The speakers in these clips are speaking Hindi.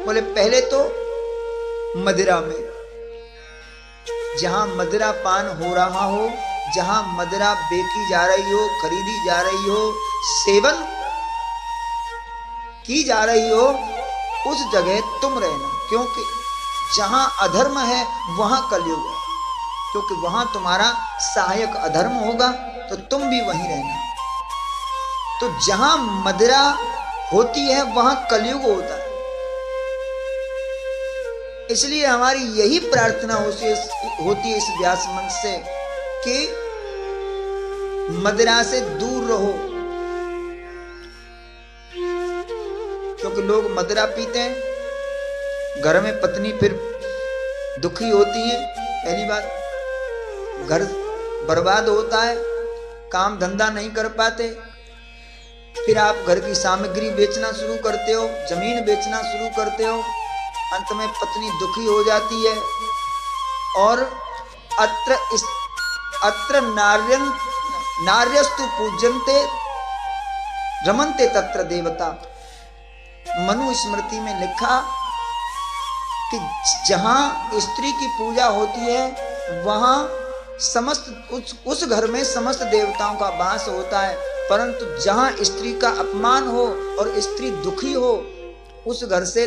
बोले पहले तो मदिरा में, जहां मदिरा पान हो रहा हो, जहां मदिरा बेची जा रही हो, खरीदी जा रही हो, सेवन की जा रही हो, उस जगह तुम रहना। क्योंकि जहां अधर्म है वहां कलयुग है, क्योंकि वहां तुम्हारा सहायक अधर्म होगा तो तुम भी वहीं रहना। तो जहां मदिरा होती है वहां कलयुग होता है। इसलिए हमारी यही प्रार्थना होती है इस व्यास मंच से कि मदिरा से दूर रहो, क्योंकि लोग मदिरा पीते हैं, घर में पत्नी फिर दुखी होती है, पहली बात घर बर्बाद होता है, काम धंधा नहीं कर पाते, फिर आप घर की सामग्री बेचना शुरू करते हो, जमीन बेचना शुरू करते हो, अंत में पत्नी दुखी हो जाती है। और अत्र नार्यस्तु पूज्यन्ते रमन्ते तत्र देवता। मनु स्मृति में लिखा कि जहां स्त्री की पूजा होती है वहां समस्त उस घर में समस्त देवताओं का वास होता है, परंतु जहां स्त्री का अपमान हो और स्त्री दुखी हो उस घर से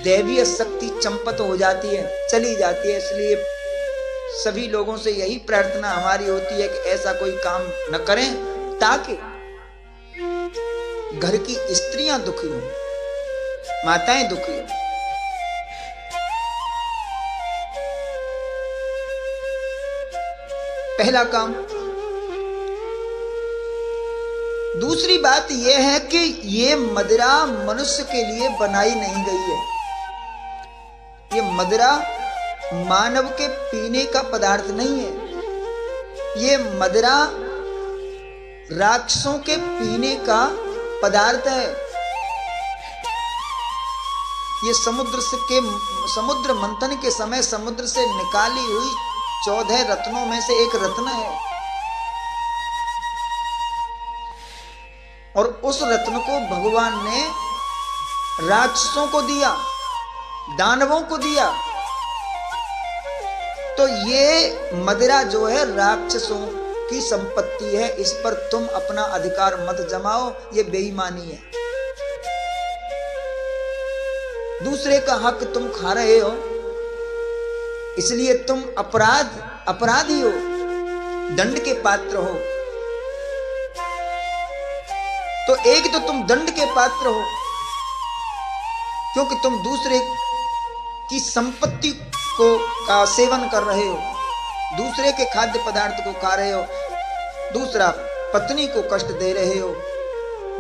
दैवीय शक्ति चंपत हो जाती है, चली जाती है। इसलिए सभी लोगों से यही प्रार्थना हमारी होती है कि ऐसा कोई काम न करें ताकि घर की स्त्रियां दुखी हो, माताएं दुखी हो। पहला काम। दूसरी बात यह है कि ये मदिरा मनुष्य के लिए बनाई नहीं गई है। ये मदिरा मानव के पीने का पदार्थ नहीं है, ये मदिरा राक्षसों के पीने का पदार्थ है। ये समुद्र मंथन के समय समुद्र से निकाली हुई 14 रत्नों में से एक रत्न है, और उस रत्न को भगवान ने राक्षसों को दिया, दानवों को दिया। तो ये मदिरा जो है राक्षसों की संपत्ति है, इस पर तुम अपना अधिकार मत जमाओ, ये बेईमानी है। दूसरे का हक तुम खा रहे हो, इसलिए तुम अपराधी हो, दंड के पात्र हो। तो एक तो तुम दंड के पात्र हो क्योंकि तुम दूसरे की संपत्ति का सेवन कर रहे हो, दूसरे के खाद्य पदार्थ को खा रहे हो, दूसरा पत्नी को कष्ट दे रहे हो,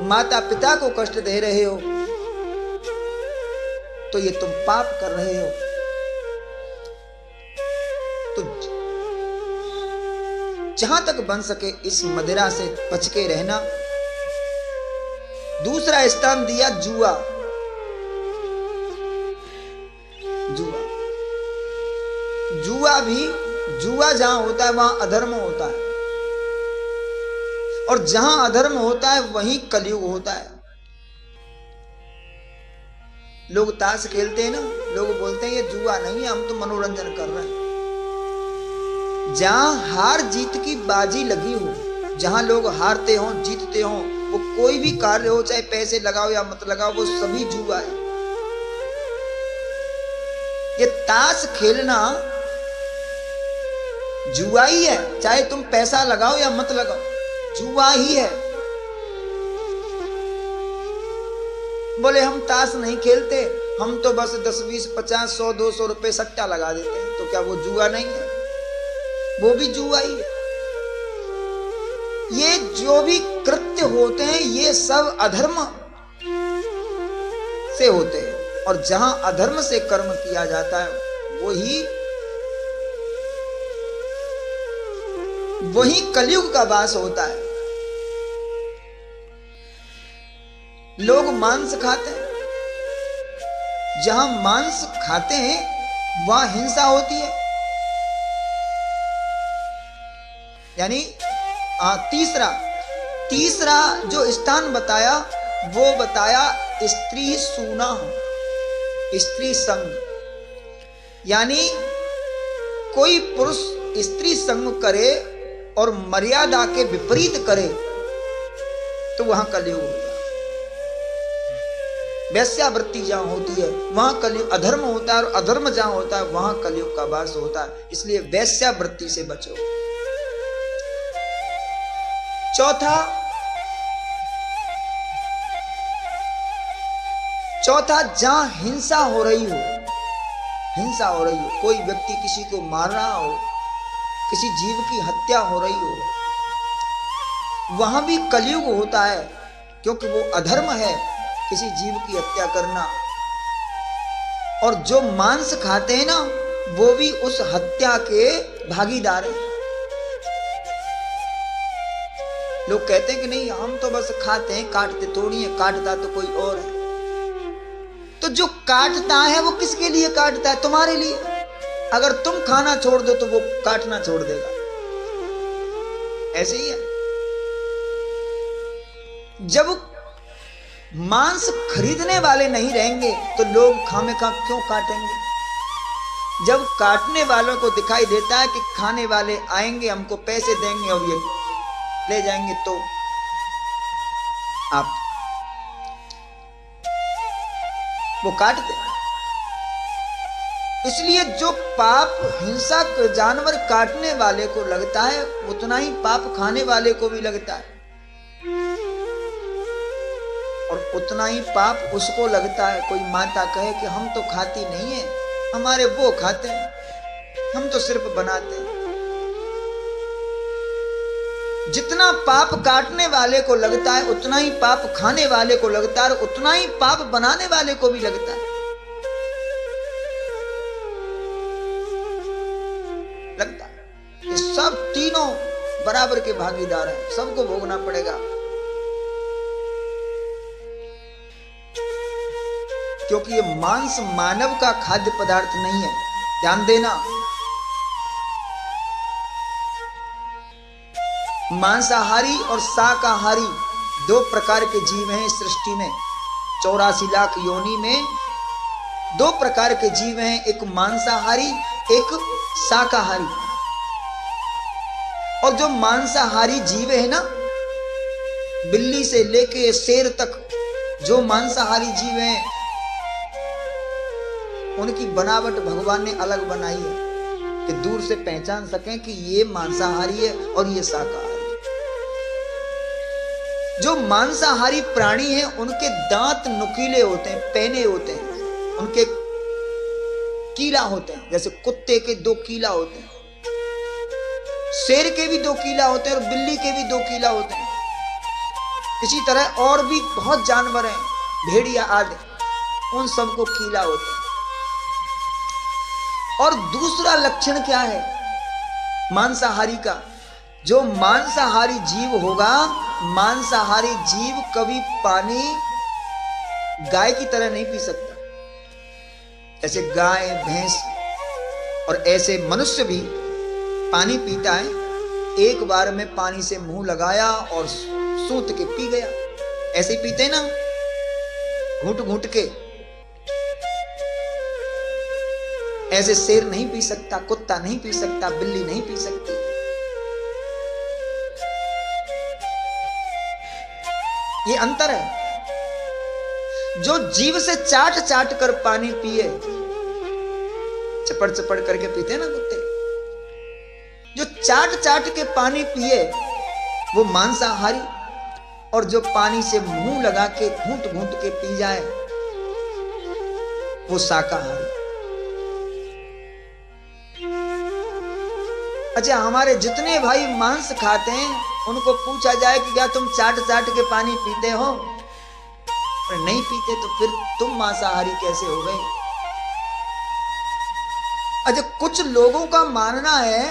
माता पिता को कष्ट दे रहे हो, तो ये तुम पाप कर रहे हो। तो जहां तक बन सके इस मदिरा से बच के रहना। दूसरा स्थान दिया जुआ। जुआ जहां होता है वहां अधर्म होता है, और जहां अधर्म होता है वहीं कलयुग होता है। लोग ताश खेलते हैं ना, लोग बोलते हैं ये जुआ नहीं है, हम तो मनोरंजन कर रहे हैं। जहां हार जीत की बाजी लगी हो, जहां लोग हारते हो जीतते हो, वो कोई भी कार्य हो, चाहे पैसे लगाओ या मत लगाओ, वो सभी जुआ है। ये ताश खेलना जुआ ही है, चाहे तुम पैसा लगाओ या मत लगाओ, जुआ ही है। बोले हम ताश नहीं खेलते, हम तो बस 10 20 50 100 200 रुपए सट्टा लगा देते हैं, तो क्या वो जुआ नहीं है? वो भी जुआ ही है। ये जो भी कृत्य होते हैं ये सब अधर्म से होते हैं, और जहां अधर्म से कर्म किया जाता है वही कलयुग का वास होता है। लोग मांस खाते हैं, जहां मांस खाते हैं वहां हिंसा होती है। यानी तीसरा जो स्थान बताया वो बताया स्त्री सूना। स्त्री संग, यानी कोई पुरुष स्त्री संग करे और मर्यादा के विपरीत करे तो वहां कलयुग होगा। वैश्यावृत्ति जहां होती है वहां कलयुग, अधर्म होता है, और अधर्म जहां होता है वहां कलयुग का वास होता है। इसलिए वैश्यावृत्ति से बचो। चौथा जहां हिंसा हो रही हो, कोई व्यक्ति किसी को मार रहा हो, किसी जीव की हत्या हो रही हो, वहां भी कलयुग होता है, क्योंकि वो अधर्म है किसी जीव की हत्या करना। और जो मांस खाते हैं ना वो भी उस हत्या के भागीदार हैं। लोग कहते हैं कि नहीं हम तो बस खाते हैं, काटते थोड़ी है, काटता तो कोई और है। तो जो काटता है वो किसके लिए काटता है? तुम्हारे लिए। अगर तुम खाना छोड़ दो तो वो काटना छोड़ देगा। ऐसे ही है। जब मांस खरीदने वाले नहीं रहेंगे तो लोग खामेखा क्यों काटेंगे? जब काटने वालों को दिखाई देता है कि खाने वाले आएंगे, हमको पैसे देंगे और ये ले जाएंगे, तो आप वो काटते हैं। इसलिए जो पाप हिंसक जानवर काटने वाले को लगता है उतना ही पाप खाने वाले को भी लगता है, और उतना ही पाप उसको लगता है। कोई माता कहे कि हम तो खाती नहीं है, हमारे वो खाते हैं, हम तो सिर्फ बनाते हैं। जितना पाप काटने वाले को लगता है उतना ही पाप खाने वाले को लगता है, और उतना ही पाप बनाने वाले को भी लगता है। ये सब तीनों बराबर के भागीदार हैं, सबको भोगना पड़ेगा। क्योंकि ये मांस मानव का खाद्य पदार्थ नहीं है, ध्यान देना। मांसाहारी और शाकाहारी दो प्रकार के जीव हैं इस सृष्टि में। 84 लाख योनि में दो प्रकार के जीव हैं, एक मांसाहारी एक शाकाहारी। और जो मांसाहारी जीव है ना, बिल्ली से लेके शेर तक जो मांसाहारी जीव हैं उनकी बनावट भगवान ने अलग बनाई है कि दूर से पहचान सकें कि ये मांसाहारी है और ये शाकाहारी। जो मांसाहारी प्राणी हैं उनके दांत नुकीले होते हैं, पैने होते हैं, उनके कीला होते हैं। जैसे कुत्ते के 2 कीला होते हैं, शेर के भी 2 कीला होते हैं, और बिल्ली के भी 2 कीला होते हैं। इसी तरह और भी बहुत जानवर हैं, भेड़िया आदि, उन सबको कीला होते हैं। और दूसरा लक्षण क्या है मांसाहारी का? जो मांसाहारी जीव होगा, मांसाहारी जीव कभी पानी गाय की तरह नहीं पी सकता। ऐसे गाय भैंस और ऐसे मनुष्य भी पानी पीता है, एक बार में पानी से मुंह लगाया और सूंघ के पी गया। ऐसे ही पीते हैं ना, घूंट घूंट के। ऐसे शेर नहीं पी सकता, कुत्ता नहीं पी सकता, बिल्ली नहीं पी सकती। ये अंतर है। जो जीव से चाट चाट कर पानी पिए, चपड़ चपड़ करके पीते हैं ना कुत्ते, जो चाट चाट के पानी पिए वो मांसाहारी, और जो पानी से मुंह लगा के घूंट घूंट के पी जाए वो शाकाहारी। अच्छा, हमारे जितने भाई मांस खाते हैं उनको पूछा जाए कि क्या तुम चाट चाट के पानी पीते हो? नहीं पीते तो फिर तुम मांसाहारी कैसे हो गए? अच्छा, कुछ लोगों का मानना है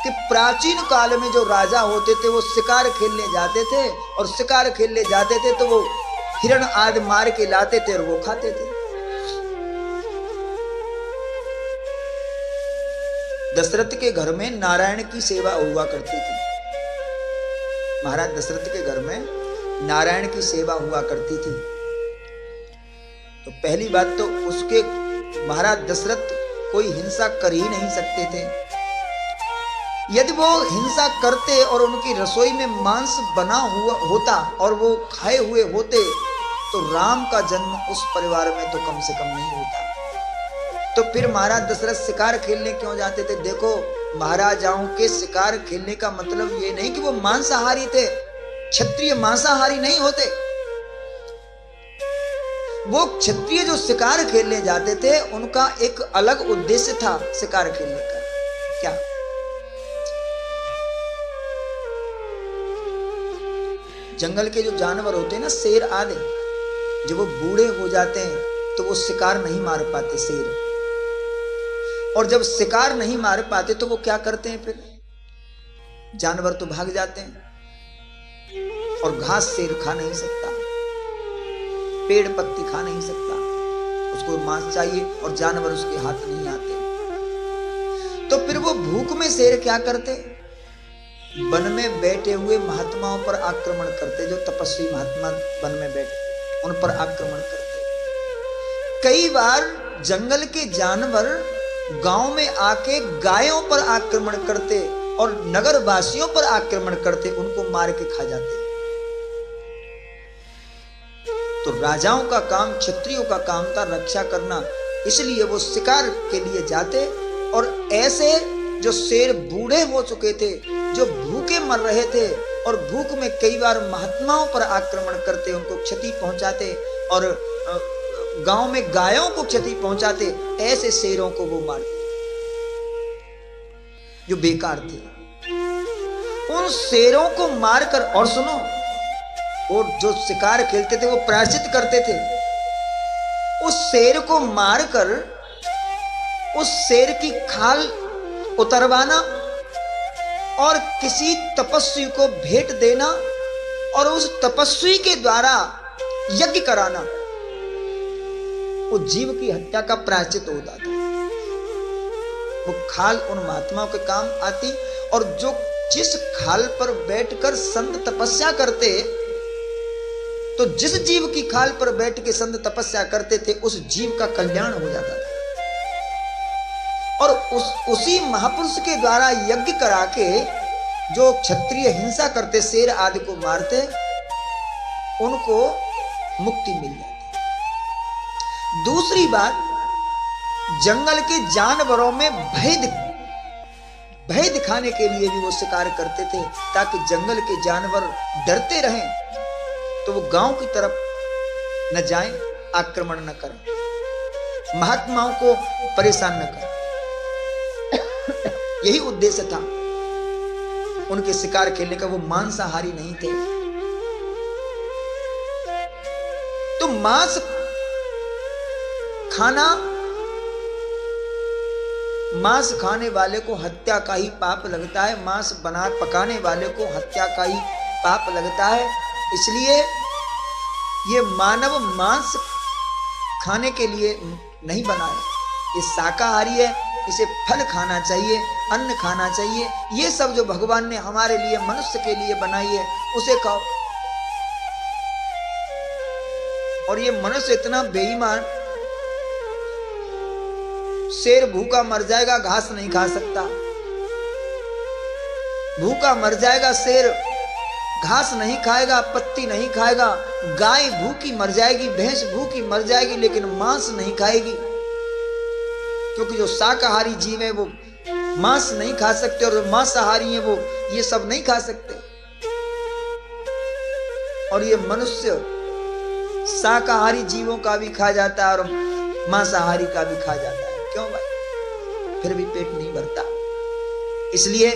कि प्राचीन काल में जो राजा होते थे वो शिकार खेलने जाते थे, और शिकार खेलने जाते थे तो वो हिरण आदि मार के लाते थे और वो खाते थे। दशरथ के घर में नारायण की सेवा हुआ करती थी। महाराज दशरथ के घर में नारायण की सेवा हुआ करती थी। तो पहली बात तो उसके महाराज दशरथ कोई हिंसा कर ही नहीं सकते थे। यदि वो हिंसा करते और उनकी रसोई में मांस बना हुआ होता और वो खाए हुए होते तो राम का जन्म उस परिवार में तो कम से कम नहीं होता। तो फिर महाराज दशरथ शिकार खेलने क्यों जाते थे? देखो, महाराजाओं के शिकार खेलने का मतलब ये नहीं कि वो मांसाहारी थे। क्षत्रिय मांसाहारी नहीं होते। वो क्षत्रिय जो शिकार खेलने जाते थे उनका एक अलग उद्देश्य था शिकार खेलने का। क्या? जंगल के जो जानवर होते हैं ना, शेर आदि, जब वो बूढ़े हो जाते हैं तो वो शिकार नहीं मार पाते शेर। और जब शिकार नहीं मार पाते तो वो क्या करते हैं? फिर जानवर तो भाग जाते हैं और घास शेर खा नहीं सकता, पेड़ पत्ती खा नहीं सकता, उसको मांस चाहिए और जानवर उसके हाथ नहीं आते। तो फिर वो भूख में शेर क्या करते? वन में बैठे हुए महात्माओं पर आक्रमण करते। जो तपस्वी महात्मा वन में बैठे उन पर आक्रमण करते। कई बार जंगल के जानवर गांव में आके गायों पर आक्रमण करते और नगर वासियों पर आक्रमण करते, उनको मार के खा जाते। तो राजाओं का काम, क्षत्रियों का काम था रक्षा करना, इसलिए वो शिकार के लिए जाते। और ऐसे जो शेर बूढ़े हो चुके थे, जो भूखे मर रहे थे और भूख में कई बार महात्माओं पर आक्रमण करते, उनको क्षति पहुंचाते और गांव में गायों को क्षति पहुंचाते, ऐसे शेरों को वो मारते जो बेकार थे। उन शेरों को मारकर, और सुनो, वो जो शिकार खेलते थे वो प्रायश्चित करते थे। उस शेर को मारकर उस शेर की खाल उतरवाना और किसी तपस्वी को भेंट देना और उस तपस्वी के द्वारा यज्ञ कराना, वो जीव की हत्या का प्रायश्चित होता था। वो खाल उन महात्माओं के काम आती। और जो जिस खाल पर बैठकर संत तपस्या करते, तो जिस जीव की खाल पर बैठ के संत तपस्या करते थे उस जीव का कल्याण हो जाता था। और उसी महापुरुष के द्वारा यज्ञ करा के जो क्षत्रिय हिंसा करते, शेर आदि को मारते, उनको मुक्ति मिल जाती। दूसरी बात, जंगल के जानवरों में भय दिखाने के लिए भी वो शिकार करते थे, ताकि जंगल के जानवर डरते रहें तो वो गांव की तरफ न जाएं, आक्रमण न करें, महात्माओं को परेशान न करें। यही उद्देश्य था उनके शिकार खेलने का। वो मांसाहारी नहीं थे। तो मांस खाना, मांस खाने वाले को हत्या का ही पाप लगता है, मांस पकाने वाले को हत्या का ही पाप लगता है। इसलिए ये मानव मांस खाने के लिए नहीं बना है, ये शाकाहारी है, इसे फल खाना चाहिए, अन्न खाना चाहिए। ये सब जो भगवान ने हमारे लिए, मनुष्य के लिए बनाई है, उसे खाओ। और ये मनुष्य इतना बेईमान, शेर भूखा मर जाएगा, घास नहीं खा सकता। भूखा मर जाएगा शेर, घास नहीं खाएगा, पत्ती नहीं खाएगा। गाय भूखी मर जाएगी, भैंस भूखी मर जाएगी, लेकिन मांस नहीं खाएगी। क्योंकि जो शाकाहारी जीव है वो मांस नहीं खा सकते, और जो मांसाहारी है वो ये सब नहीं खा सकते। और ये मनुष्य शाकाहारी जीवों का भी खा जाता है और मांसाहारी का भी खा जाता है। क्यों भाई? फिर भी पेट नहीं भरता। इसलिए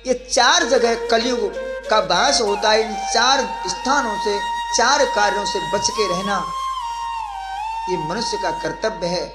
ये 4 जगह कलयुग का वास होता है। इन 4 स्थानों से, 4 कार्यों से बच के रहना ये मनुष्य का कर्तव्य है।